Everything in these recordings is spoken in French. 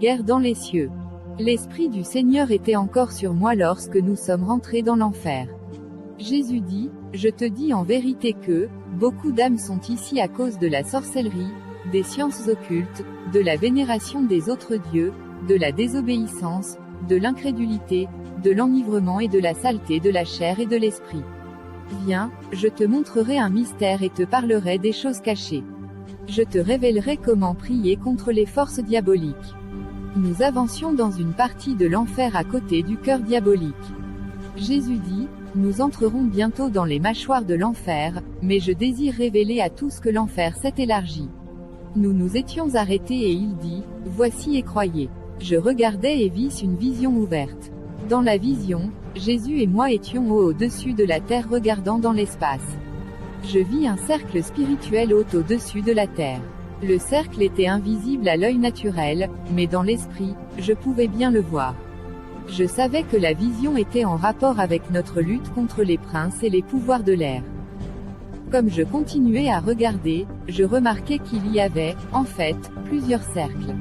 guerre dans les cieux. L'Esprit du Seigneur était encore sur moi lorsque nous sommes rentrés dans l'enfer. Jésus dit, je te dis en vérité que, beaucoup d'âmes sont ici à cause de la sorcellerie, des sciences occultes, de la vénération des autres dieux, de la désobéissance, de l'incrédulité, de l'enivrement et de la saleté de la chair et de l'esprit. Viens, je te montrerai un mystère et te parlerai des choses cachées. Je te révélerai comment prier contre les forces diaboliques. Nous avancions dans une partie de l'enfer à côté du cœur diabolique. Jésus dit, nous entrerons bientôt dans les mâchoires de l'enfer, mais je désire révéler à tous que l'enfer s'est élargi. Nous nous étions arrêtés et il dit, voici et croyez. Je regardais et vis une vision ouverte. Dans la vision, Jésus et moi étions au-dessus de la terre regardant dans l'espace. Je vis un cercle spirituel haut au-dessus de la terre. Le cercle était invisible à l'œil naturel, mais dans l'esprit, je pouvais bien le voir. Je savais que la vision était en rapport avec notre lutte contre les princes et les pouvoirs de l'air. Comme je continuais à regarder, je remarquais qu'il y avait, en fait, plusieurs cercles.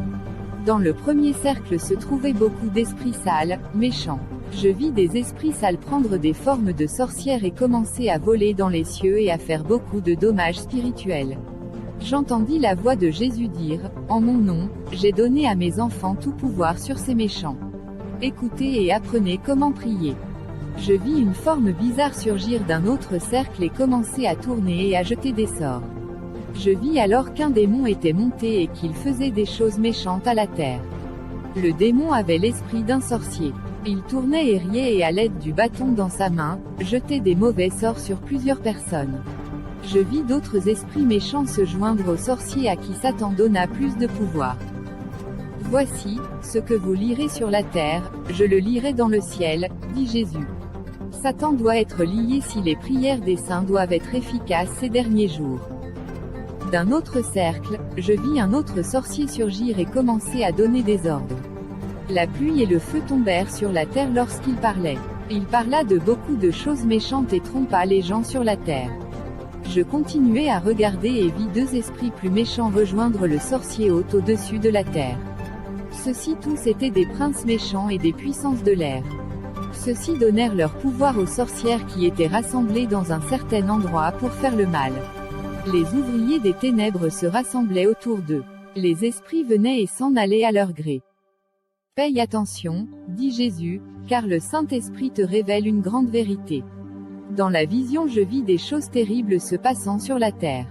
Dans le premier cercle se trouvaient beaucoup d'esprits sales, méchants. Je vis des esprits sales prendre des formes de sorcières et commencer à voler dans les cieux et à faire beaucoup de dommages spirituels. J'entendis la voix de Jésus dire, en mon nom, j'ai donné à mes enfants tout pouvoir sur ces méchants. Écoutez et apprenez comment prier. Je vis une forme bizarre surgir d'un autre cercle et commencer à tourner et à jeter des sorts. Je vis alors qu'un démon était monté et qu'il faisait des choses méchantes à la terre. Le démon avait l'esprit d'un sorcier. Il tournait et riait et à l'aide du bâton dans sa main, jetait des mauvais sorts sur plusieurs personnes. Je vis d'autres esprits méchants se joindre aux sorciers à qui Satan donna plus de pouvoir. Voici, ce que vous lirez sur la terre, je le lirai dans le ciel, dit Jésus. Satan doit être lié si les prières des saints doivent être efficaces ces derniers jours. D'un autre cercle, je vis un autre sorcier surgir et commencer à donner des ordres. La pluie et le feu tombèrent sur la terre lorsqu'il parlait. Il parla de beaucoup de choses méchantes et trompa les gens sur la terre. Je continuai à regarder et vis deux esprits plus méchants rejoindre le sorcier haut au-dessus de la terre. Ceux-ci tous étaient des princes méchants et des puissances de l'air. Ceux-ci donnèrent leur pouvoir aux sorcières qui étaient rassemblées dans un certain endroit pour faire le mal. Les ouvriers des ténèbres se rassemblaient autour d'eux. Les esprits venaient et s'en allaient à leur gré. Paye attention, dit Jésus, car le Saint-Esprit te révèle une grande vérité. Dans la vision je vis des choses terribles se passant sur la terre.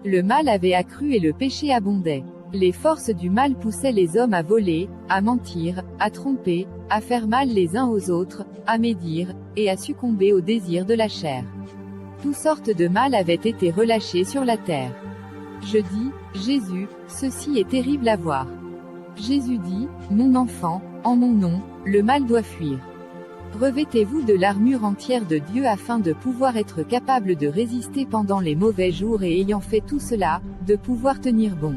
Le mal avait accru et le péché abondait. Les forces du mal poussaient les hommes à voler, à mentir, à tromper, à faire mal les uns aux autres, à médire, et à succomber aux désirs de la chair. Toutes sortes de mal avaient été relâchés sur la terre. Je dis, Jésus, ceci est terrible à voir. Jésus dit, mon enfant, en mon nom, le mal doit fuir. Revêtez-vous de l'armure entière de Dieu afin de pouvoir être capable de résister pendant les mauvais jours et ayant fait tout cela, de pouvoir tenir bon.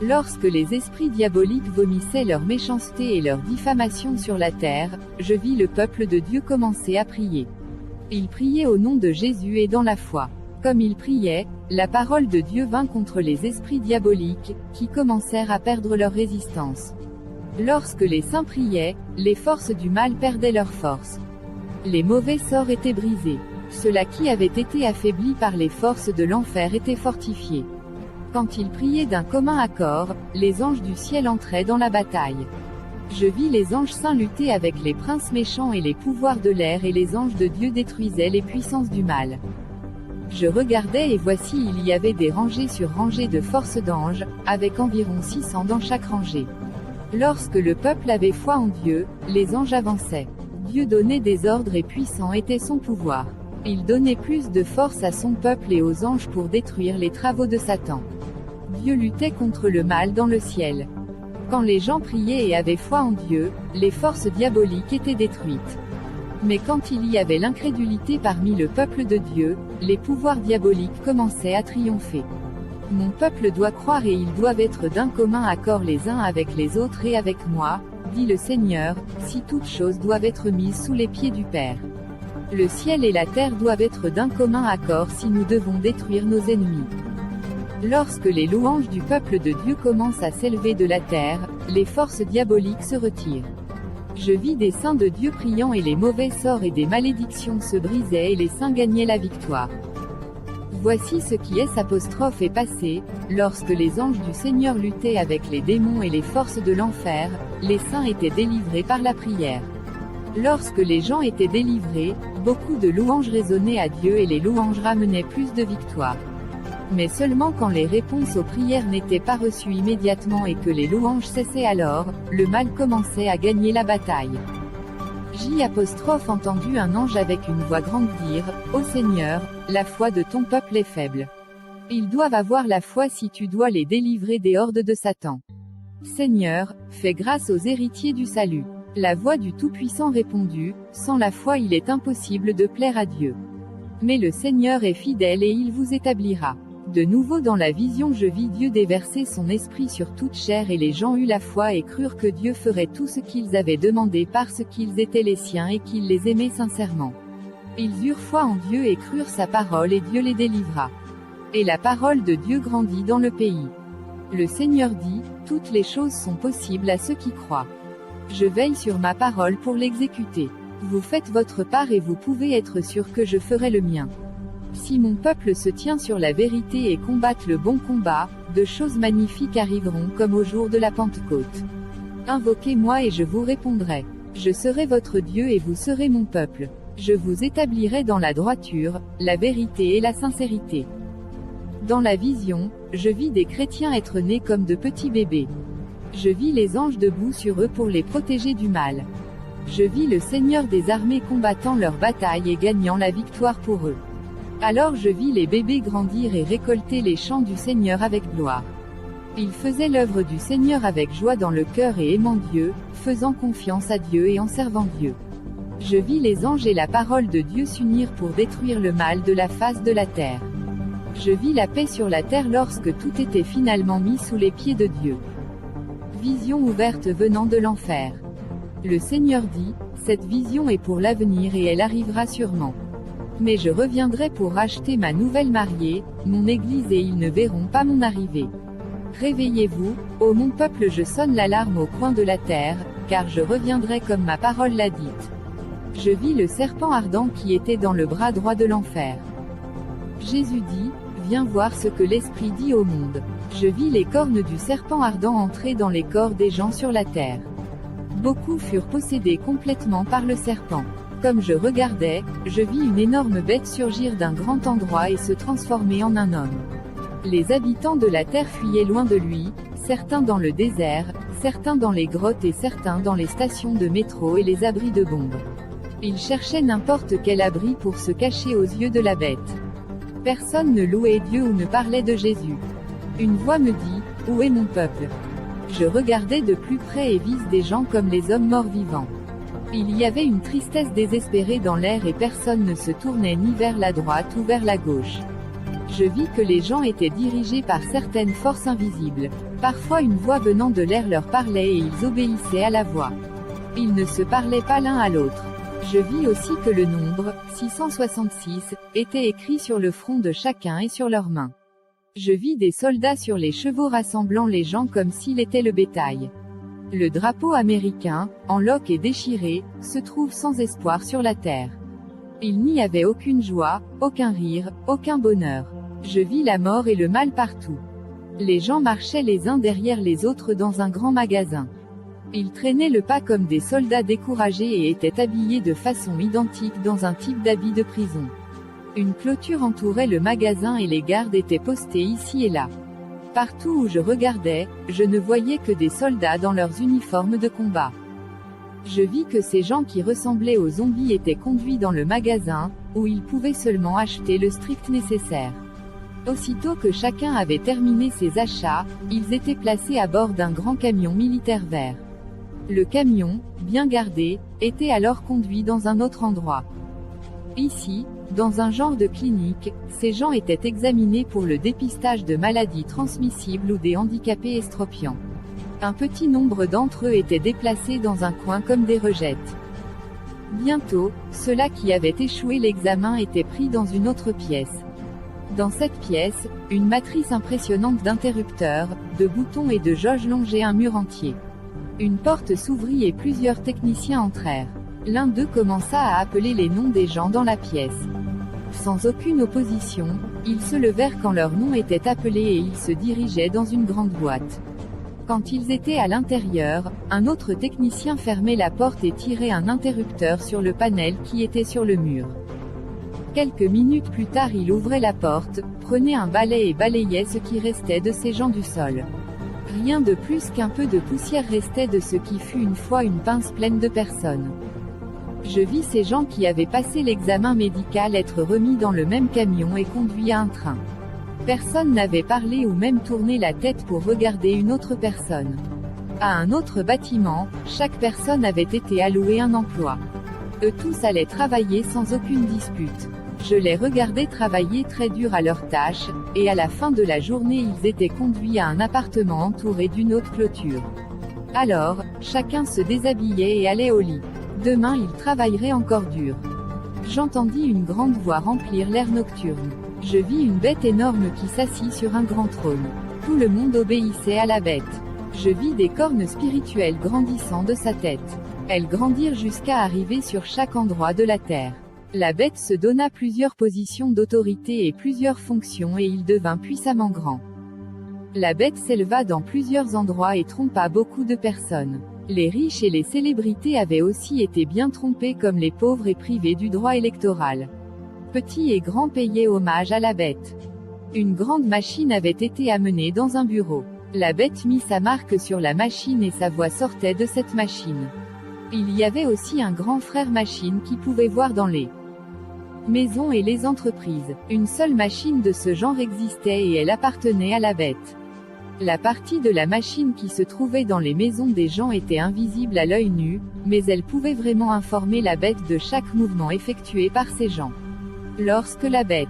Lorsque les esprits diaboliques vomissaient leur méchanceté et leur diffamation sur la terre, je vis le peuple de Dieu commencer à prier. Ils priaient au nom de Jésus et dans la foi. Comme ils priaient, la parole de Dieu vint contre les esprits diaboliques, qui commencèrent à perdre leur résistance. Lorsque les saints priaient, les forces du mal perdaient leur force. Les mauvais sorts étaient brisés. Ceux-là qui avaient été affaiblis par les forces de l'enfer étaient fortifiés. Quand ils priaient d'un commun accord, les anges du ciel entraient dans la bataille. Je vis les anges saints lutter avec les princes méchants et les pouvoirs de l'air et les anges de Dieu détruisaient les puissances du mal. Je regardais et voici il y avait des rangées sur rangées de forces d'anges, avec environ 600 dans chaque rangée. Lorsque le peuple avait foi en Dieu, les anges avançaient. Dieu donnait des ordres et puissant était son pouvoir. Il donnait plus de force à son peuple et aux anges pour détruire les travaux de Satan. Dieu luttait contre le mal dans le ciel. Quand les gens priaient et avaient foi en Dieu, les forces diaboliques étaient détruites. Mais quand il y avait l'incrédulité parmi le peuple de Dieu, les pouvoirs diaboliques commençaient à triompher. Mon peuple doit croire et ils doivent être d'un commun accord les uns avec les autres et avec moi, dit le Seigneur, si toutes choses doivent être mises sous les pieds du Père. Le ciel et la terre doivent être d'un commun accord si nous devons détruire nos ennemis. Lorsque les louanges du peuple de Dieu commencent à s'élever de la terre, les forces diaboliques se retirent. Je vis des saints de Dieu priant et les mauvais sorts et des malédictions se brisaient et les saints gagnaient la victoire. Voici ce qui est passé, lorsque les anges du Seigneur luttaient avec les démons et les forces de l'enfer, les saints étaient délivrés par la prière. Lorsque les gens étaient délivrés, beaucoup de louanges résonnaient à Dieu et les louanges ramenaient plus de victoires. Mais seulement quand les réponses aux prières n'étaient pas reçues immédiatement et que les louanges cessaient alors, le mal commençait à gagner la bataille. J', entendu un ange avec une voix grande dire, Ô Seigneur, la foi de ton peuple est faible. Ils doivent avoir la foi si tu dois les délivrer des hordes de Satan. Seigneur, fais grâce aux héritiers du salut. La voix du Tout-Puissant répondit, sans la foi il est impossible de plaire à Dieu. Mais le Seigneur est fidèle et il vous établira. De nouveau dans la vision je vis Dieu déverser son esprit sur toute chair et les gens eurent la foi et crurent que Dieu ferait tout ce qu'ils avaient demandé parce qu'ils étaient les siens et qu'il les aimait sincèrement. Ils eurent foi en Dieu et crurent sa parole et Dieu les délivra. Et la parole de Dieu grandit dans le pays. Le Seigneur dit, toutes les choses sont possibles à ceux qui croient. Je veille sur ma parole pour l'exécuter. Vous faites votre part et vous pouvez être sûr que je ferai le mien. Si mon peuple se tient sur la vérité et combatte le bon combat, de choses magnifiques arriveront comme au jour de la Pentecôte. Invoquez-moi et je vous répondrai. Je serai votre Dieu et vous serez mon peuple. Je vous établirai dans la droiture, la vérité et la sincérité. Dans la vision, je vis des chrétiens être nés comme de petits bébés. Je vis les anges debout sur eux pour les protéger du mal. Je vis le Seigneur des armées combattant leur bataille et gagnant la victoire pour eux. Alors je vis les bébés grandir et récolter les champs du Seigneur avec gloire. Ils faisaient l'œuvre du Seigneur avec joie dans le cœur et aimant Dieu, faisant confiance à Dieu et en servant Dieu. Je vis les anges et la parole de Dieu s'unir pour détruire le mal de la face de la terre. Je vis la paix sur la terre lorsque tout était finalement mis sous les pieds de Dieu. Vision ouverte venant de l'enfer. Le Seigneur dit, cette vision est pour l'avenir et elle arrivera sûrement. Mais je reviendrai pour racheter ma nouvelle mariée, mon Église et ils ne verront pas mon arrivée. Réveillez-vous, ô mon peuple, je sonne l'alarme au coin de la terre, car je reviendrai comme ma parole l'a dite. Je vis le serpent ardent qui était dans le bras droit de l'enfer. Jésus dit, viens voir ce que l'Esprit dit au monde. Je vis les cornes du serpent ardent entrer dans les corps des gens sur la terre. Beaucoup furent possédés complètement par le serpent. Comme je regardais, je vis une énorme bête surgir d'un grand endroit et se transformer en un homme. Les habitants de la terre fuyaient loin de lui, certains dans le désert, certains dans les grottes et certains dans les stations de métro et les abris de bombes. Ils cherchaient n'importe quel abri pour se cacher aux yeux de la bête. Personne ne louait Dieu ou ne parlait de Jésus. Une voix me dit, où est mon peuple? Je regardais de plus près et vis des gens comme les hommes morts vivants. Il y avait une tristesse désespérée dans l'air et personne ne se tournait ni vers la droite ou vers la gauche. Je vis que les gens étaient dirigés par certaines forces invisibles. Parfois une voix venant de l'air leur parlait et ils obéissaient à la voix. Ils ne se parlaient pas l'un à l'autre. Je vis aussi que le nombre, 666, était écrit sur le front de chacun et sur leurs mains. Je vis des soldats sur les chevaux rassemblant les gens comme s'il était le bétail. Le drapeau américain, en loques et déchiré, se trouve sans espoir sur la terre. Il n'y avait aucune joie, aucun rire, aucun bonheur. Je vis la mort et le mal partout. Les gens marchaient les uns derrière les autres dans un grand magasin. Ils traînaient le pas comme des soldats découragés et étaient habillés de façon identique dans un type d'habit de prison. Une clôture entourait le magasin et les gardes étaient postés ici et là. Partout où je regardais, je ne voyais que des soldats dans leurs uniformes de combat. Je vis que ces gens qui ressemblaient aux zombies étaient conduits dans le magasin, où ils pouvaient seulement acheter le strict nécessaire. Aussitôt que chacun avait terminé ses achats, ils étaient placés à bord d'un grand camion militaire vert. Le camion, bien gardé, était alors conduit dans un autre endroit. Ici, dans un genre de clinique, ces gens étaient examinés pour le dépistage de maladies transmissibles ou des handicapés estropiants. Un petit nombre d'entre eux étaient déplacés dans un coin comme des rejettes. Bientôt, ceux-là qui avaient échoué l'examen étaient pris dans une autre pièce. Dans cette pièce, une matrice impressionnante d'interrupteurs, de boutons et de jauges longeait un mur entier. Une porte s'ouvrit et plusieurs techniciens entrèrent. L'un d'eux commença à appeler les noms des gens dans la pièce. Sans aucune opposition, ils se levèrent quand leur nom était appelé et ils se dirigeaient dans une grande boîte. Quand ils étaient à l'intérieur, un autre technicien fermait la porte et tirait un interrupteur sur le panel qui était sur le mur. Quelques minutes plus tard, il ouvrait la porte, prenait un balai et balayait ce qui restait de ces gens du sol. Rien de plus qu'un peu de poussière restait de ce qui fut une fois une pince pleine de personnes. Je vis ces gens qui avaient passé l'examen médical être remis dans le même camion et conduits à un train. Personne n'avait parlé ou même tourné la tête pour regarder une autre personne. À un autre bâtiment, chaque personne avait été allouée un emploi. Eux tous allaient travailler sans aucune dispute. Je les regardais travailler très dur à leurs tâches, et à la fin de la journée ils étaient conduits à un appartement entouré d'une haute clôture. Alors, chacun se déshabillait et allait au lit. Demain ils travailleraient encore dur. J'entendis une grande voix remplir l'air nocturne. Je vis une bête énorme qui s'assit sur un grand trône. Tout le monde obéissait à la bête. Je vis des cornes spirituelles grandissant de sa tête. Elles grandirent jusqu'à arriver sur chaque endroit de la terre. La bête se donna plusieurs positions d'autorité et plusieurs fonctions et il devint puissamment grand. La bête s'éleva dans plusieurs endroits et trompa beaucoup de personnes. Les riches et les célébrités avaient aussi été bien trompés comme les pauvres et privés du droit électoral. Petits et grands payaient hommage à la bête. Une grande machine avait été amenée dans un bureau. La bête mit sa marque sur la machine et sa voix sortait de cette machine. Il y avait aussi un grand frère machine qui pouvait voir dans les maisons et les entreprises. Une seule machine de ce genre existait et elle appartenait à la bête. La partie de la machine qui se trouvait dans les maisons des gens était invisible à l'œil nu, mais elle pouvait vraiment informer la bête de chaque mouvement effectué par ces gens. Lorsque la bête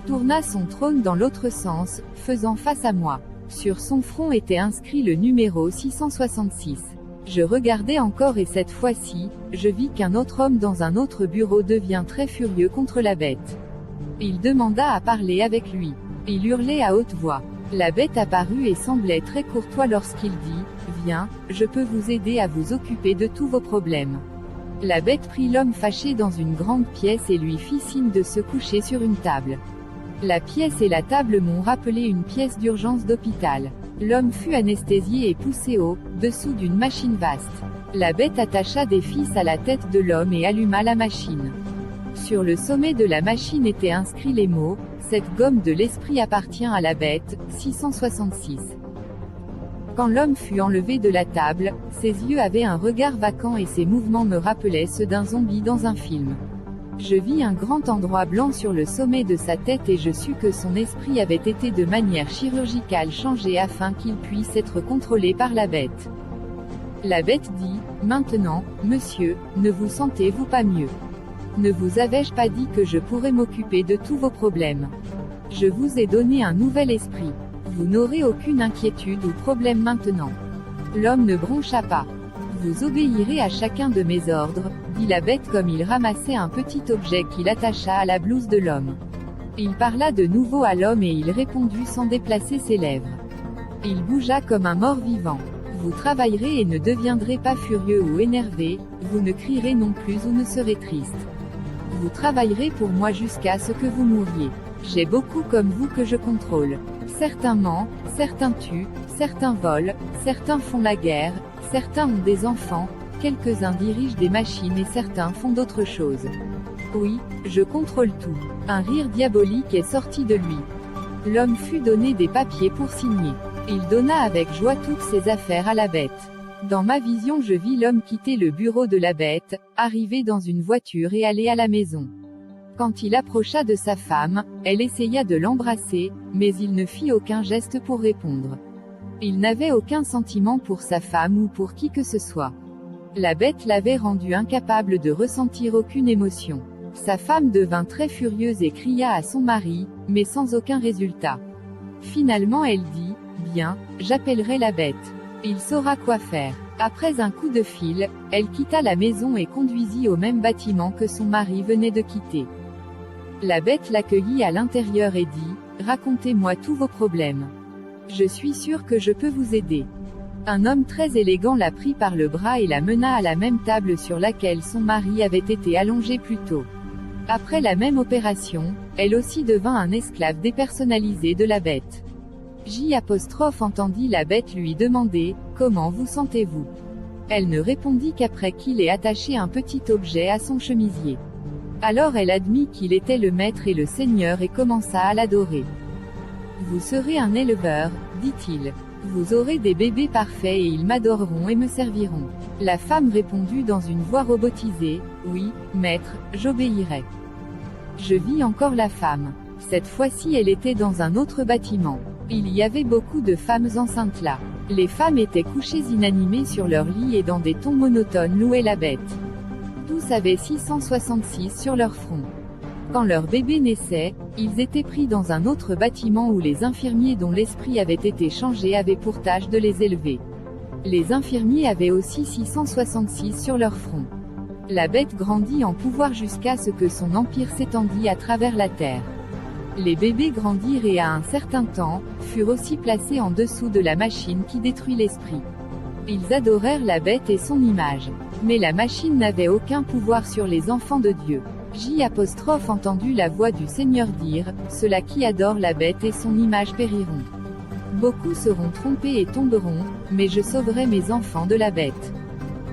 tourna son trône dans l'autre sens, faisant face à moi, sur son front était inscrit le numéro 666. Je regardais encore et cette fois-ci, je vis qu'un autre homme dans un autre bureau devient très furieux contre la bête. Il demanda à parler avec lui. Il hurlait à haute voix. La bête apparut et semblait très courtois lorsqu'il dit « Viens, je peux vous aider à vous occuper de tous vos problèmes ». La bête prit l'homme fâché dans une grande pièce et lui fit signe de se coucher sur une table. La pièce et la table m'ont rappelé une pièce d'urgence d'hôpital. L'homme fut anesthésié et poussé au-dessous d'une machine vaste. La bête attacha des fils à la tête de l'homme et alluma la machine. Sur le sommet de la machine étaient inscrits les mots « Cette gomme de l'esprit appartient à la bête, 666 ». Quand l'homme fut enlevé de la table, ses yeux avaient un regard vacant et ses mouvements me rappelaient ceux d'un zombie dans un film. Je vis un grand endroit blanc sur le sommet de sa tête et je sus que son esprit avait été de manière chirurgicale changé afin qu'il puisse être contrôlé par la bête. La bête dit « Maintenant, monsieur, ne vous sentez-vous pas mieux? Ne vous avais-je pas dit que je pourrais m'occuper de tous vos problèmes? Je vous ai donné un nouvel esprit. Vous n'aurez aucune inquiétude ou problème maintenant. » L'homme ne broncha pas. « Vous obéirez à chacun de mes ordres, » dit la bête comme il ramassait un petit objet qu'il attacha à la blouse de l'homme. Il parla de nouveau à l'homme et il répondit sans déplacer ses lèvres. Il bougea comme un mort-vivant. « Vous travaillerez et ne deviendrez pas furieux ou énervé, vous ne crierez non plus ou ne serez triste. Vous travaillerez pour moi jusqu'à ce que vous mouriez. J'ai beaucoup comme vous que je contrôle. Certains mentent, certains tuent, certains volent, certains font la guerre, certains ont des enfants, quelques-uns dirigent des machines et certains font d'autres choses. Oui, je contrôle tout. » Un rire diabolique est sorti de lui. L'homme fut donné des papiers pour signer. Il donna avec joie toutes ses affaires à la bête. Dans ma vision je vis l'homme quitter le bureau de la bête, arriver dans une voiture et aller à la maison. Quand il approcha de sa femme, elle essaya de l'embrasser, mais il ne fit aucun geste pour répondre. Il n'avait aucun sentiment pour sa femme ou pour qui que ce soit. La bête l'avait rendu incapable de ressentir aucune émotion. Sa femme devint très furieuse et cria à son mari, mais sans aucun résultat. Finalement elle dit « Bien, j'appellerai la bête. Il saura quoi faire. » Après un coup de fil, elle quitta la maison et conduisit au même bâtiment que son mari venait de quitter. La bête l'accueillit à l'intérieur et dit, racontez-moi tous vos problèmes. Je suis sûr que je peux vous aider. Un homme très élégant la prit par le bras et la mena à la même table sur laquelle son mari avait été allongé plus tôt. Après la même opération, elle aussi devint un esclave dépersonnalisé de la bête. J' entendit la bête lui demander, comment vous sentez-vous? Elle ne répondit qu'après qu'il ait attaché un petit objet à son chemisier. Alors elle admit qu'il était le maître et le seigneur et commença à l'adorer. Vous serez un éleveur, dit-il. Vous aurez des bébés parfaits et ils m'adoreront et me serviront. La femme répondit dans une voix robotisée, oui, maître, j'obéirai. Je vis encore la femme. Cette fois-ci elle était dans un autre bâtiment. Il y avait beaucoup de femmes enceintes là. Les femmes étaient couchées inanimées sur leur lit et dans des tons monotones louaient la bête. Tous avaient 666 sur leur front. Quand leur bébé naissait, ils étaient pris dans un autre bâtiment où les infirmiers dont l'esprit avait été changé avaient pour tâche de les élever. Les infirmiers avaient aussi 666 sur leur front. La bête grandit en pouvoir jusqu'à ce que son empire s'étendit à travers la terre. Les bébés grandirent et à un certain temps, furent aussi placés en dessous de la machine qui détruit l'esprit. Ils adorèrent la bête et son image. Mais la machine n'avait aucun pouvoir sur les enfants de Dieu. J' entendu la voix du Seigneur dire, ceux-là qui adorent la bête et son image périront. Beaucoup seront trompés et tomberont, mais je sauverai mes enfants de la bête.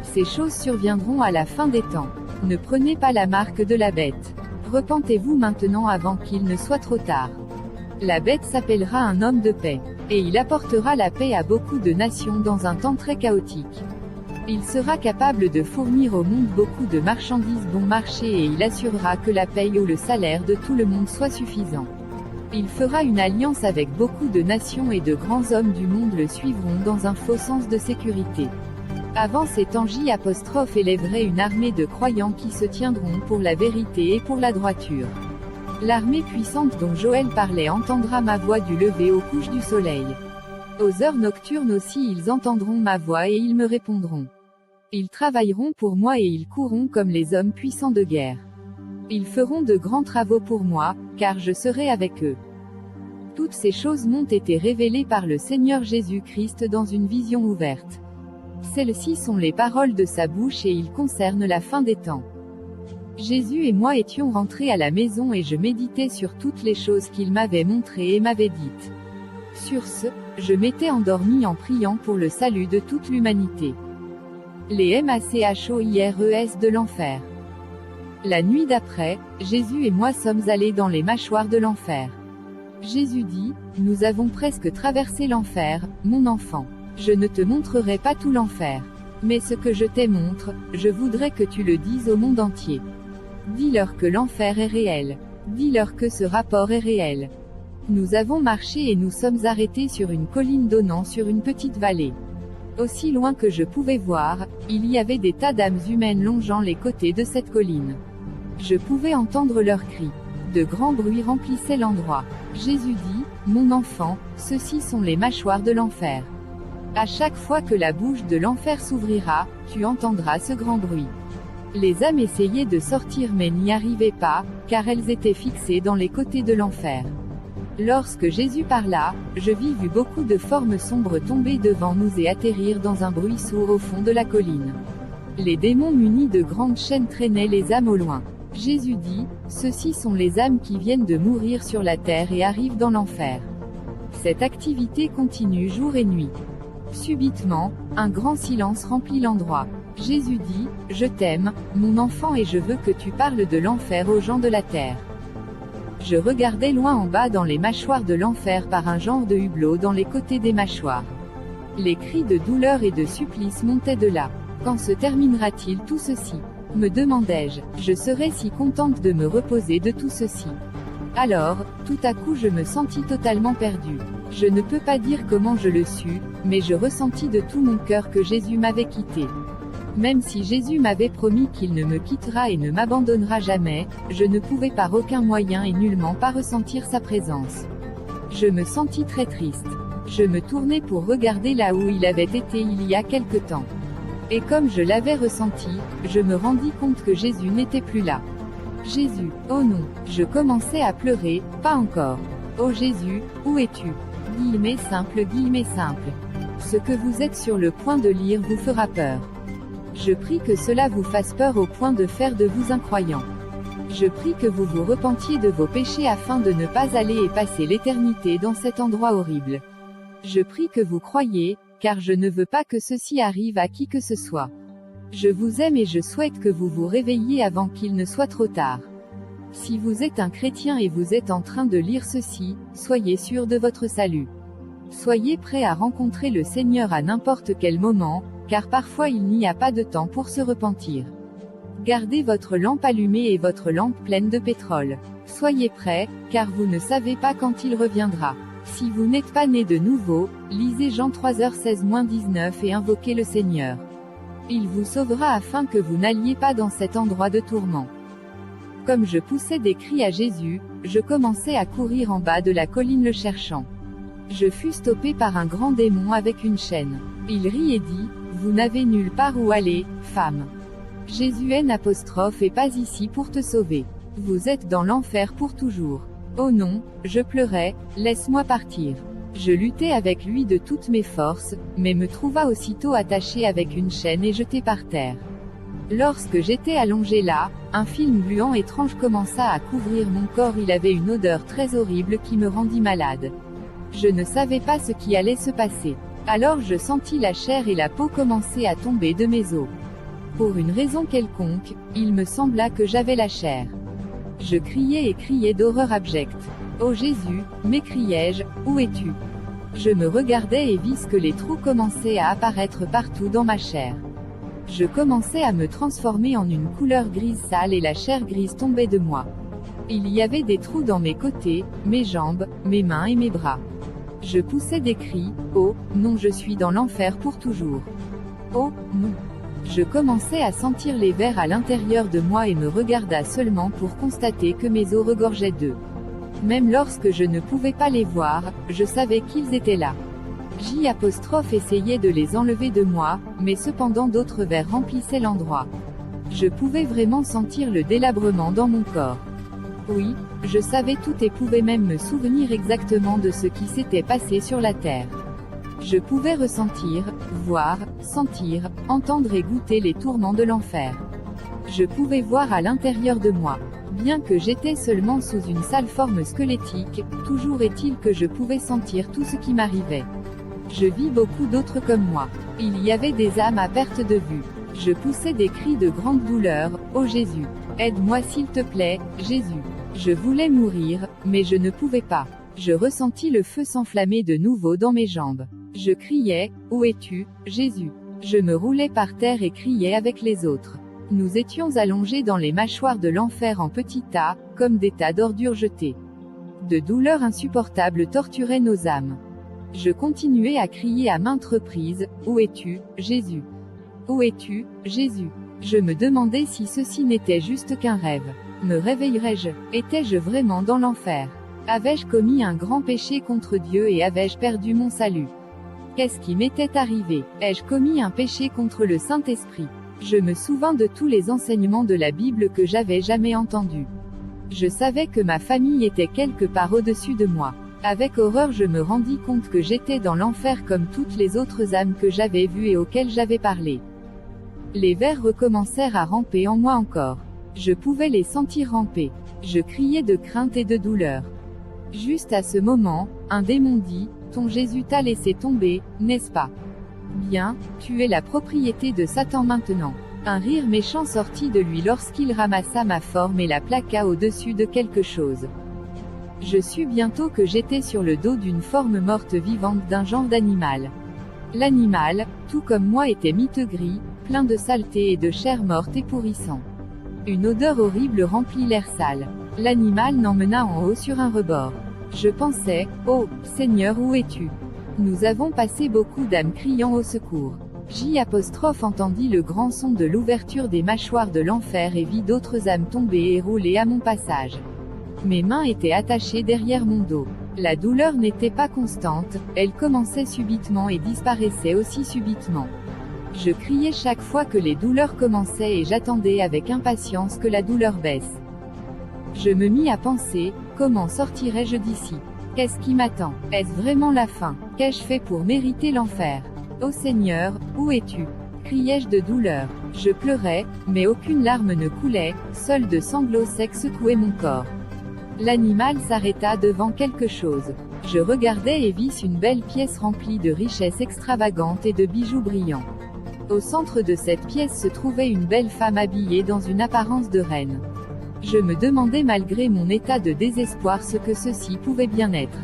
Ces choses surviendront à la fin des temps. Ne prenez pas la marque de la bête. Repentez-vous maintenant avant qu'il ne soit trop tard. La bête s'appellera un homme de paix. Et il apportera la paix à beaucoup de nations dans un temps très chaotique. Il sera capable de fournir au monde beaucoup de marchandises bon marché et il assurera que la paye ou le salaire de tout le monde soit suffisant. Il fera une alliance avec beaucoup de nations et de grands hommes du monde le suivront dans un faux sens de sécurité. Avant ces temps J' élèverait une armée de croyants qui se tiendront pour la vérité et pour la droiture. L'armée puissante dont Joël parlait entendra ma voix du lever aux couches du soleil. Aux heures nocturnes aussi ils entendront ma voix et ils me répondront. Ils travailleront pour moi et ils courront comme les hommes puissants de guerre. Ils feront de grands travaux pour moi, car je serai avec eux. Toutes ces choses m'ont été révélées par le Seigneur Jésus-Christ dans une vision ouverte. Celles-ci sont les paroles de sa bouche et ils concernent la fin des temps. Jésus et moi étions rentrés à la maison et je méditais sur toutes les choses qu'il m'avait montrées et m'avait dites. Sur ce, je m'étais endormi en priant pour le salut de toute l'humanité. Les MACHOIRES de l'enfer. La nuit d'après, Jésus et moi sommes allés dans les mâchoires de l'enfer. Jésus dit, nous avons presque traversé l'enfer, mon enfant. Je ne te montrerai pas tout l'enfer. Mais ce que je te montre, je voudrais que tu le dises au monde entier. Dis-leur que l'enfer est réel. Dis-leur que ce rapport est réel. Nous avons marché et nous sommes arrêtés sur une colline donnant sur une petite vallée. Aussi loin que je pouvais voir, il y avait des tas d'âmes humaines longeant les côtés de cette colline. Je pouvais entendre leurs cris. De grands bruits remplissaient l'endroit. Jésus dit, mon enfant, ceux-ci sont les mâchoires de l'enfer. À chaque fois que la bouche de l'enfer s'ouvrira, tu entendras ce grand bruit. Les âmes essayaient de sortir mais n'y arrivaient pas, car elles étaient fixées dans les côtés de l'enfer. Lorsque Jésus parla, je vu beaucoup de formes sombres tomber devant nous et atterrir dans un bruit sourd au fond de la colline. Les démons munis de grandes chaînes traînaient les âmes au loin. Jésus dit, ceux-ci sont les âmes qui viennent de mourir sur la terre et arrivent dans l'enfer. Cette activité continue jour et nuit. Subitement, un grand silence remplit l'endroit. Jésus dit, je t'aime, mon enfant et je veux que tu parles de l'enfer aux gens de la terre. Je regardais loin en bas dans les mâchoires de l'enfer par un genre de hublot dans les côtés des mâchoires. Les cris de douleur et de supplice montaient de là. Quand se terminera-t-il tout ceci? Me demandai-je. Je serais si contente de me reposer de tout ceci. Alors, tout à coup je me sentis totalement perdue. Je ne peux pas dire comment je le sus, mais je ressentis de tout mon cœur que Jésus m'avait quitté. Même si Jésus m'avait promis qu'il ne me quittera et ne m'abandonnera jamais, je ne pouvais par aucun moyen et nullement pas ressentir sa présence. Je me sentis très triste. Je me tournai pour regarder là où il avait été il y a quelque temps. Et comme je l'avais ressenti, je me rendis compte que Jésus n'était plus là. Jésus, oh non, je commençais à pleurer, pas encore. Oh Jésus, où es-tu? Guillemets simple. Ce que vous êtes sur le point de lire vous fera peur. Je prie que cela vous fasse peur au point de faire de vous un croyant. Je prie que vous vous repentiez de vos péchés afin de ne pas aller et passer l'éternité dans cet endroit horrible. Je prie que vous croyiez, car je ne veux pas que ceci arrive à qui que ce soit. Je vous aime et je souhaite que vous vous réveilliez avant qu'il ne soit trop tard. Si vous êtes un chrétien et vous êtes en train de lire ceci, soyez sûr de votre salut. Soyez prêt à rencontrer le Seigneur à n'importe quel moment, car parfois il n'y a pas de temps pour se repentir. Gardez votre lampe allumée et votre lampe pleine de pétrole. Soyez prêts, car vous ne savez pas quand il reviendra. Si vous n'êtes pas né de nouveau, lisez Jean 3h16-19 et invoquez le Seigneur. Il vous sauvera afin que vous n'alliez pas dans cet endroit de tourment. Comme je poussais des cris à Jésus, je commençais à courir en bas de la colline le cherchant. Je fus stoppé par un grand démon avec une chaîne. Il rit et dit, « Vous n'avez nulle part où aller, femme. Jésus N' est pas ici pour te sauver. Vous êtes dans l'enfer pour toujours. » Oh non, je pleurais, laisse-moi partir. Je luttais avec lui de toutes mes forces, mais me trouva aussitôt attaché avec une chaîne et jeté par terre. Lorsque j'étais allongé là, un film gluant étrange commença à couvrir mon corps. Il avait une odeur très horrible qui me rendit malade. Je ne savais pas ce qui allait se passer. Alors je sentis la chair et la peau commencer à tomber de mes os. Pour une raison quelconque, il me sembla que j'avais la chair. Je criais et criais d'horreur abjecte. Oh Jésus, m'écriai-je, où es-tu? Je me regardais et vis que les trous commençaient à apparaître partout dans ma chair. Je commençais à me transformer en une couleur grise sale et la chair grise tombait de moi. Il y avait des trous dans mes côtés, mes jambes, mes mains et mes bras. Je poussais des cris, oh, non, je suis dans l'enfer pour toujours. Oh, non. Je commençais à sentir les vers à l'intérieur de moi et me regarda seulement pour constater que mes os regorgeaient d'eux. Même lorsque je ne pouvais pas les voir, je savais qu'ils étaient là. J' essayait de les enlever de moi, mais cependant d'autres vers remplissaient l'endroit. Je pouvais vraiment sentir le délabrement dans mon corps. Oui, je savais tout et pouvais même me souvenir exactement de ce qui s'était passé sur la terre. Je pouvais ressentir, voir, sentir, entendre et goûter les tourments de l'enfer. Je pouvais voir à l'intérieur de moi. Bien que j'étais seulement sous une sale forme squelettique, toujours est-il que je pouvais sentir tout ce qui m'arrivait. Je vis beaucoup d'autres comme moi. Il y avait des âmes à perte de vue. Je poussais des cris de grande douleur, « Oh Jésus, aide-moi s'il te plaît, Jésus. » Je voulais mourir, mais je ne pouvais pas. Je ressentis le feu s'enflammer de nouveau dans mes jambes. Je criais, « Où es-tu, Jésus ?» Je me roulais par terre et criais avec les autres. Nous étions allongés dans les mâchoires de l'enfer en petits tas, comme des tas d'ordures jetées. De douleurs insupportables torturaient nos âmes. Je continuais à crier à maintes reprises, « Où es-tu, Jésus? Où es-tu, Jésus ?» Je me demandais si ceci n'était juste qu'un rêve. Me réveillerais-je? Étais-je vraiment dans l'enfer? Avais-je commis un grand péché contre Dieu et avais-je perdu mon salut? Qu'est-ce qui m'était arrivé? Ai-je commis un péché contre le Saint-Esprit? Je me souvins de tous les enseignements de la Bible que j'avais jamais entendus. Je savais que ma famille était quelque part au-dessus de moi. Avec horreur je me rendis compte que j'étais dans l'enfer comme toutes les autres âmes que j'avais vues et auxquelles j'avais parlé. Les vers recommencèrent à ramper en moi encore. Je pouvais les sentir ramper. Je criais de crainte et de douleur. Juste à ce moment, un démon dit, « Ton Jésus t'a laissé tomber, n'est-ce pas? Bien, tu es la propriété de Satan maintenant. » Un rire méchant sortit de lui lorsqu'il ramassa ma forme et la plaqua au-dessus de quelque chose. Je sus bientôt que j'étais sur le dos d'une forme morte vivante d'un genre d'animal. L'animal, tout comme moi, était miteux gris, plein de saleté et de chair morte et pourrissant. Une odeur horrible remplit l'air sale. L'animal n'emmena en haut sur un rebord. Je pensais, « Oh, Seigneur, où es-tu? » Nous avons passé beaucoup d'âmes criant au secours. J' entendit le grand son de l'ouverture des mâchoires de l'enfer et vit d'autres âmes tomber et rouler à mon passage. Mes mains étaient attachées derrière mon dos. La douleur n'était pas constante, elle commençait subitement et disparaissait aussi subitement. Je criais chaque fois que les douleurs commençaient et j'attendais avec impatience que la douleur baisse. Je me mis à penser, comment sortirai-je d'ici? Qu'est-ce qui m'attend? Est-ce vraiment la fin? Qu'ai-je fait pour mériter l'enfer? Ô Seigneur, où es-tu? Criai-je de douleur. Je pleurais, mais aucune larme ne coulait, seuls de sanglots secs secouaient mon corps. L'animal s'arrêta devant quelque chose. Je regardai et vis une belle pièce remplie de richesses extravagantes et de bijoux brillants. Au centre de cette pièce se trouvait une belle femme habillée dans une apparence de reine. Je me demandais malgré mon état de désespoir ce que ceci pouvait bien être.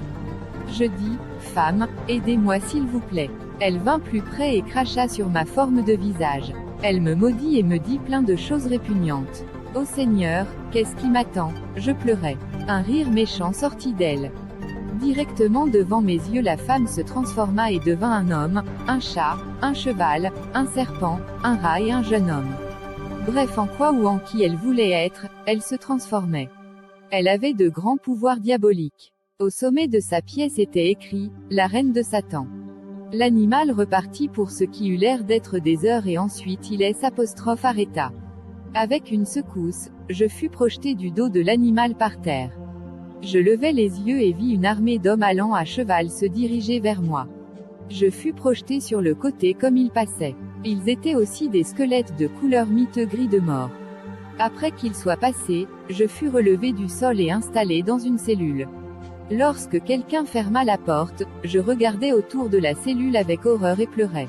Je dis, « Femme, aidez-moi s'il vous plaît. » Elle vint plus près et cracha sur ma forme de visage. Elle me maudit et me dit plein de choses répugnantes. « Ô Seigneur, qu'est-ce qui m'attend? » Je pleurais. Un rire méchant sortit d'elle. Directement devant mes yeux la femme se transforma et devint un homme, un chat, un cheval, un serpent, un rat et un jeune homme. Bref, en quoi ou en qui elle voulait être, elle se transformait. Elle avait de grands pouvoirs diaboliques. Au sommet de sa pièce était écrit « La reine de Satan ». L'animal repartit pour ce qui eut l'air d'être des heures et ensuite il arrêta. Avec une secousse, je fus projeté du dos de l'animal par terre. Je levai les yeux et vis une armée d'hommes allant à cheval se diriger vers moi. Je fus projeté sur le côté comme ils passaient. Ils étaient aussi des squelettes de couleur miteux gris de mort. Après qu'ils soient passés, je fus relevé du sol et installé dans une cellule. Lorsque quelqu'un ferma la porte, je regardais autour de la cellule avec horreur et pleurais.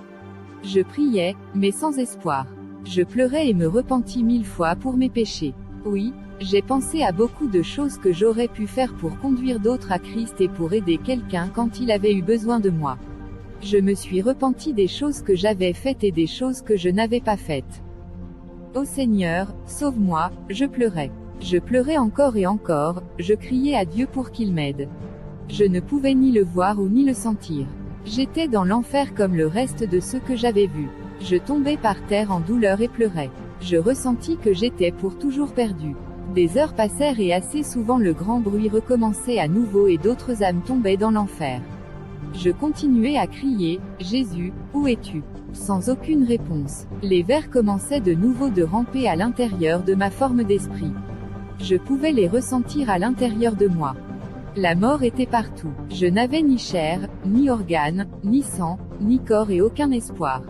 Je priais, mais sans espoir. Je pleurais et me repentis 1000 fois pour mes péchés. Oui, j'ai pensé à beaucoup de choses que j'aurais pu faire pour conduire d'autres à Christ et pour aider quelqu'un quand il avait eu besoin de moi. Je me suis repenti des choses que j'avais faites et des choses que je n'avais pas faites. Ô Seigneur, sauve-moi, je pleurais. Je pleurais encore et encore, je criais à Dieu pour qu'il m'aide. Je ne pouvais ni le voir ou ni le sentir. J'étais dans l'enfer comme le reste de ceux que j'avais vus. Je tombais par terre en douleur et pleurais. Je ressentis que j'étais pour toujours perdu. Des heures passèrent et assez souvent le grand bruit recommençait à nouveau et d'autres âmes tombaient dans l'enfer. Je continuais à crier, « Jésus, où es-tu » sans aucune réponse. Les vers commençaient de nouveau de ramper à l'intérieur de ma forme d'esprit. Je pouvais les ressentir à l'intérieur de moi. La mort était partout. Je n'avais ni chair, ni organes, ni sang, ni corps et aucun espoir.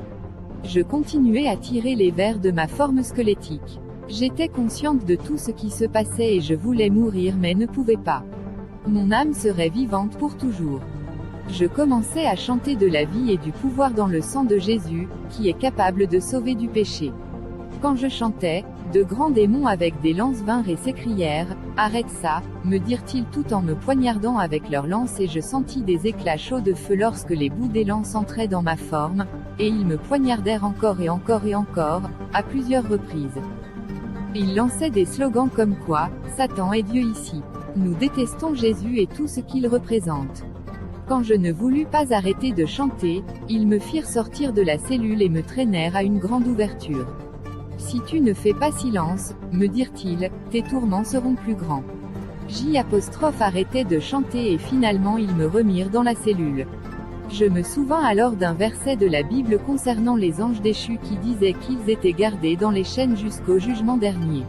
Je continuais à tirer les vers de ma forme squelettique. J'étais consciente de tout ce qui se passait et je voulais mourir mais ne pouvais pas. Mon âme serait vivante pour toujours. Je commençais à chanter de la vie et du pouvoir dans le sang de Jésus, qui est capable de sauver du péché. Quand je chantais, de grands démons avec des lances vinrent et s'écrièrent, « Arrête ça », me dirent-ils tout en me poignardant avec leurs lances et je sentis des éclats chauds de feu lorsque les bouts des lances entraient dans ma forme, et ils me poignardèrent encore et encore et encore, à plusieurs reprises. Ils lançaient des slogans comme quoi, « Satan est Dieu ici. Nous détestons Jésus et tout ce qu'il représente. » Quand je ne voulus pas arrêter de chanter, ils me firent sortir de la cellule et me traînèrent à une grande ouverture. « Si tu ne fais pas silence, me dirent-ils, tes tourments seront plus grands. » Arrêtait de chanter et finalement ils me remirent dans la cellule. Je me souvins alors d'un verset de la Bible concernant les anges déchus qui disait qu'ils étaient gardés dans les chaînes jusqu'au jugement dernier.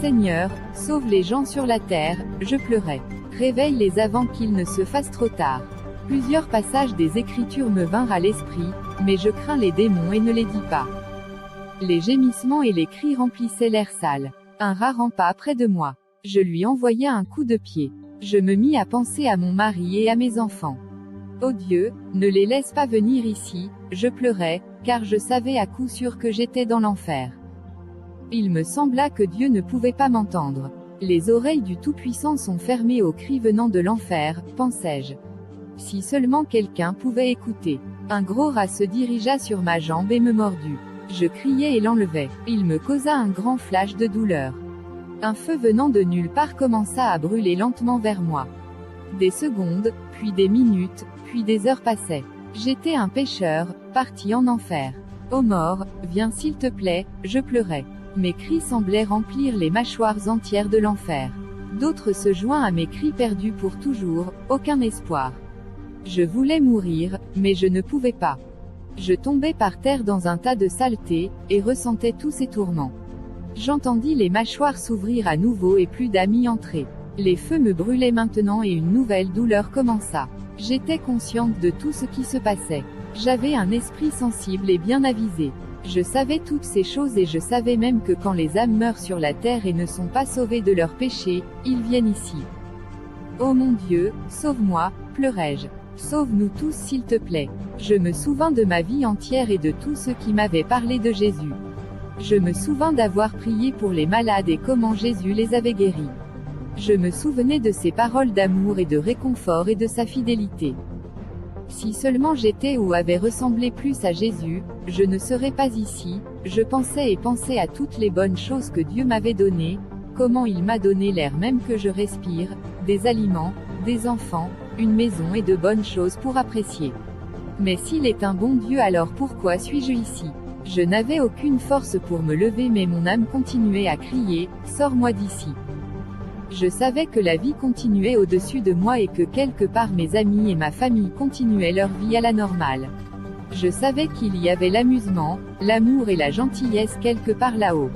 Seigneur, sauve les gens sur la terre, je pleurais. Réveille-les avant qu'il ne se fasse trop tard. Plusieurs passages des Écritures me vinrent à l'esprit, mais je crains les démons et ne les dis pas. Les gémissements et les cris remplissaient l'air sale. Un rat rampa près de moi. Je lui envoya un coup de pied. Je me mis à penser à mon mari et à mes enfants. Ô Dieu, ne les laisse pas venir ici, je pleurais, car je savais à coup sûr que j'étais dans l'enfer. Il me sembla que Dieu ne pouvait pas m'entendre. Les oreilles du Tout-Puissant sont fermées aux cris venant de l'enfer, pensai-je. Si seulement quelqu'un pouvait écouter. Un gros rat se dirigea sur ma jambe et me mordut. Je criai et l'enlevai. Il me causa un grand flash de douleur. Un feu venant de nulle part commença à brûler lentement vers moi. Des secondes, puis des minutes, puis des heures passaient. J'étais un pécheur, parti en enfer. Ô mort, viens s'il te plaît, je pleurais. Mes cris semblaient remplir les mâchoires entières de l'enfer. D'autres se joignent à mes cris perdus pour toujours, aucun espoir. Je voulais mourir, mais je ne pouvais pas. Je tombais par terre dans un tas de saleté, et ressentais tous ces tourments. J'entendis les mâchoires s'ouvrir à nouveau et plus d'amis entrer. Les feux me brûlaient maintenant et une nouvelle douleur commença. J'étais consciente de tout ce qui se passait. J'avais un esprit sensible et bien avisé. Je savais toutes ces choses et je savais même que quand les âmes meurent sur la terre et ne sont pas sauvées de leurs péchés, ils viennent ici. Oh mon Dieu, sauve-moi, pleurai-je. Sauve-nous tous s'il te plaît. Je me souvins de ma vie entière et de tous ceux qui m'avaient parlé de Jésus. Je me souvins d'avoir prié pour les malades et comment Jésus les avait guéris. Je me souvenais de ses paroles d'amour et de réconfort et de sa fidélité. Si seulement j'étais ou avais ressemblé plus à Jésus, je ne serais pas ici. Je pensais et pensais à toutes les bonnes choses que Dieu m'avait données, comment il m'a donné l'air même que je respire, des aliments, des enfants, une maison et de bonnes choses pour apprécier. Mais s'il est un bon Dieu, alors pourquoi suis-je ici? Je n'avais aucune force pour me lever mais mon âme continuait à crier, sors-moi d'ici. Je savais que la vie continuait au-dessus de moi et que quelque part mes amis et ma famille continuaient leur vie à la normale. Je savais qu'il y avait l'amusement, l'amour et la gentillesse quelque part là-haut.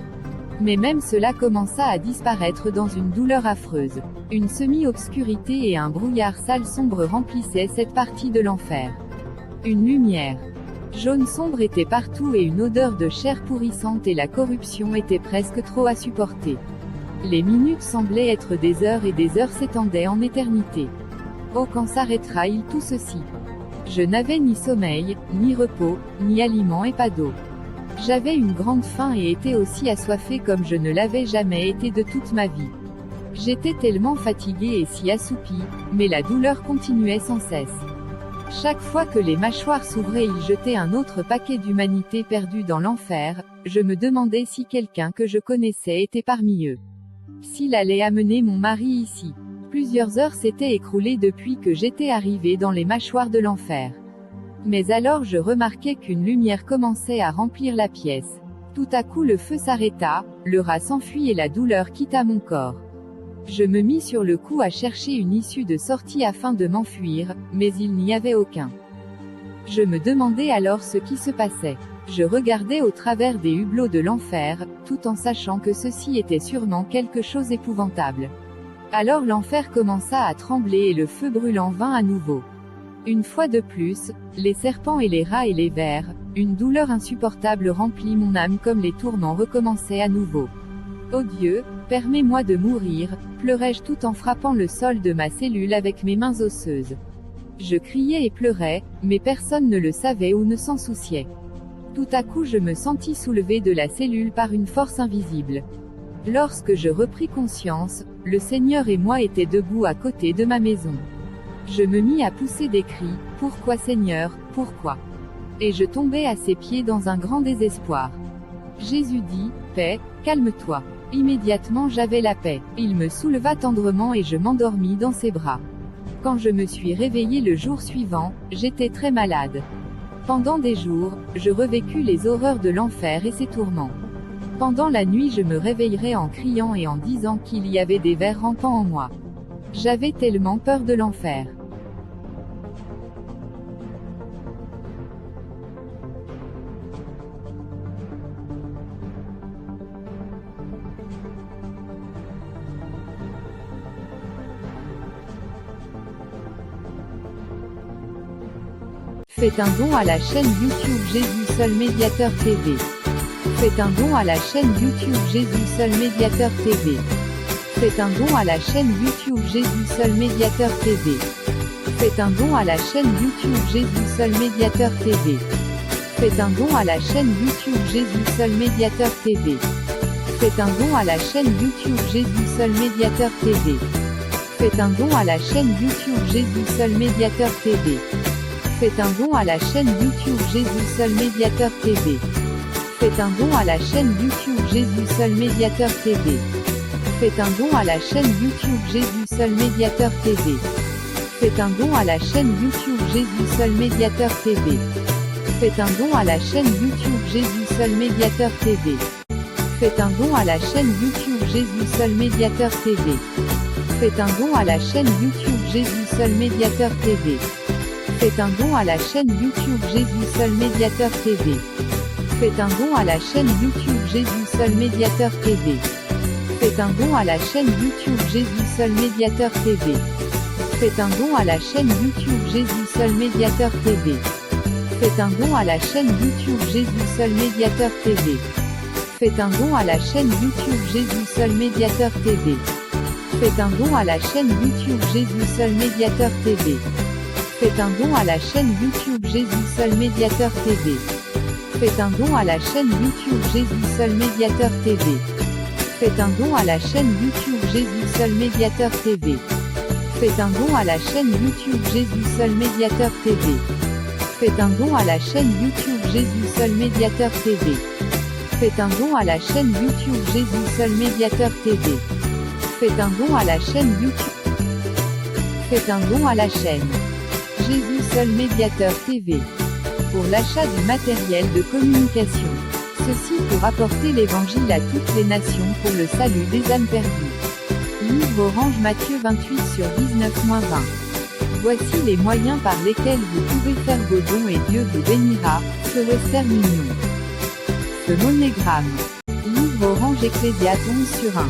Mais même cela commença à disparaître dans une douleur affreuse. Une semi-obscurité et un brouillard sale sombre remplissaient cette partie de l'enfer. Une lumière jaune sombre était partout et une odeur de chair pourrissante et la corruption était presque trop à supporter. Les minutes semblaient être des heures et des heures s'étendaient en éternité. Oh, quand s'arrêtera-il tout ceci? Je n'avais ni sommeil, ni repos, ni aliment et pas d'eau. J'avais une grande faim et étais aussi assoiffé comme je ne l'avais jamais été de toute ma vie. J'étais tellement fatigué et si assoupi, mais la douleur continuait sans cesse. Chaque fois que les mâchoires s'ouvraient, ils jetaient un autre paquet d'humanité perdue dans l'enfer. Je me demandais si quelqu'un que je connaissais était parmi eux. S'il allait amener mon mari ici. Plusieurs heures s'étaient écroulées depuis que j'étais arrivé dans les mâchoires de l'enfer. Mais alors je remarquai qu'une lumière commençait à remplir la pièce. Tout à coup le feu s'arrêta, le rat s'enfuit et la douleur quitta mon corps. Je me mis sur le coup à chercher une issue de sortie afin de m'enfuir, mais il n'y avait aucun. Je me demandais alors ce qui se passait. Je regardais au travers des hublots de l'enfer, tout en sachant que ceci était sûrement quelque chose d'épouvantable. Alors l'enfer commença à trembler et le feu brûlant vint à nouveau. Une fois de plus, les serpents et les rats et les vers, une douleur insupportable remplit mon âme comme les tourments recommençaient à nouveau. Oh Dieu, permets-moi de mourir, pleurai-je tout en frappant le sol de ma cellule avec mes mains osseuses. Je criais et pleurais, mais personne ne le savait ou ne s'en souciait. Tout à coup je me sentis soulevé de la cellule par une force invisible. Lorsque je repris conscience, le Seigneur et moi étaient debout à côté de ma maison. Je me mis à pousser des cris, « Pourquoi Seigneur, pourquoi ?» Et je tombai à ses pieds dans un grand désespoir. Jésus dit, « Paix, calme-toi. » Immédiatement j'avais la paix. Il me souleva tendrement et je m'endormis dans ses bras. Quand je me suis réveillé le jour suivant, j'étais très malade. Pendant des jours, je revécus les horreurs de l'enfer et ses tourments. Pendant la nuit je me réveillerais en criant et en disant qu'il y avait des vers rampants en moi. J'avais tellement peur de l'enfer. Faites un don à la chaîne YouTube Jésus Seul Médiateur TV. Faites un don à la chaîne YouTube Jésus Seul Médiateur TV. Faites un don à la chaîne YouTube Jésus Seul Médiateur TV. Faites un don à la chaîne YouTube Jésus Seul Médiateur TV. Faites un don à la chaîne YouTube Jésus Seul Médiateur TV. Faites un don à la chaîne YouTube Jésus Seul Médiateur TV. Faites un don à la chaîne YouTube Jésus Seul Médiateur TV. Faites un don à la chaîne YouTube Jésus Seul Médiateur TV. Faites un don à la chaîne YouTube Jésus Seul Médiateur TV. Faites un don à la chaîne YouTube Jésus Seul Médiateur TV. Faites un don à la chaîne YouTube Jésus Seul Médiateur TV. Faites un don à la chaîne YouTube Jésus Seul Médiateur TV. Faites un don à la chaîne YouTube Jésus Seul Médiateur TV. Faites un don à la chaîne YouTube Jésus Seul Médiateur TV. Faites un don à la chaîne YouTube Jésus Seul Médiateur TV. Faites un don à la chaîne YouTube Jésus Seul Médiateur TV. Faites un don à la chaîne YouTube Jésus Seul Médiateur TV. Faites un don à la chaîne YouTube Jésus Seul Médiateur TV. Faites un don à la chaîne YouTube Jésus Seul Médiateur TV. Faites un don à la chaîne YouTube Jésus Seul Médiateur TV. Faites un don à la chaîne YouTube Jésus Seul Médiateur TV. Faites un don à la chaîne YouTube Jésus Seul Médiateur TV. Faites un don à la chaîne YouTube Jésus Seul Médiateur TV. Faites un don à la chaîne YouTube Jésus Seul Médiateur TV. Faites un don à la chaîne YouTube Jésus Seul Médiateur TV. Faites un don à la chaîne YouTube Jésus Seul Médiateur TV. Faites un don à la chaîne YouTube Jésus Seul Médiateur TV. Faites un don à la chaîne YouTube. Faites un don à la chaîne Jésus Seul Médiateur TV. Pour l'achat du matériel de communication. Ceci pour apporter l'évangile à toutes les nations pour le salut des âmes perdues. Livre Orange Matthieu 28/19-20. Voici les moyens par lesquels vous pouvez faire vos dons et Dieu vous bénira. Feu Western Union. Feu Monégramme. Livre Orange Ecclésiaste 11/1.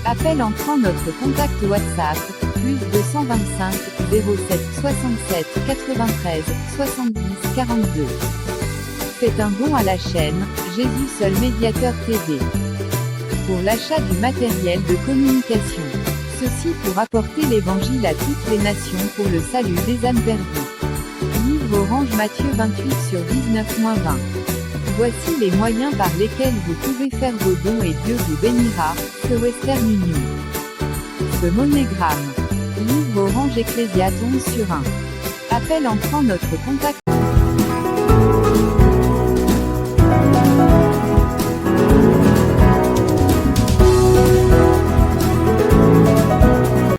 Appel entrant notre contact WhatsApp, plus 225 07 67 93 70 42. Faites un don à la chaîne Jésus Seul Médiateur TV. Pour l'achat du matériel de communication. Ceci pour apporter l'évangile à toutes les nations pour le salut des âmes perdues. Livre Orange Matthieu 28/19-20. Voici les moyens par lesquels vous pouvez faire vos dons et Dieu vous bénira. Feu Western Union. Feu Monégramme. Livre Orange Ecclésiaste 11/1. Appel entrant notre contact.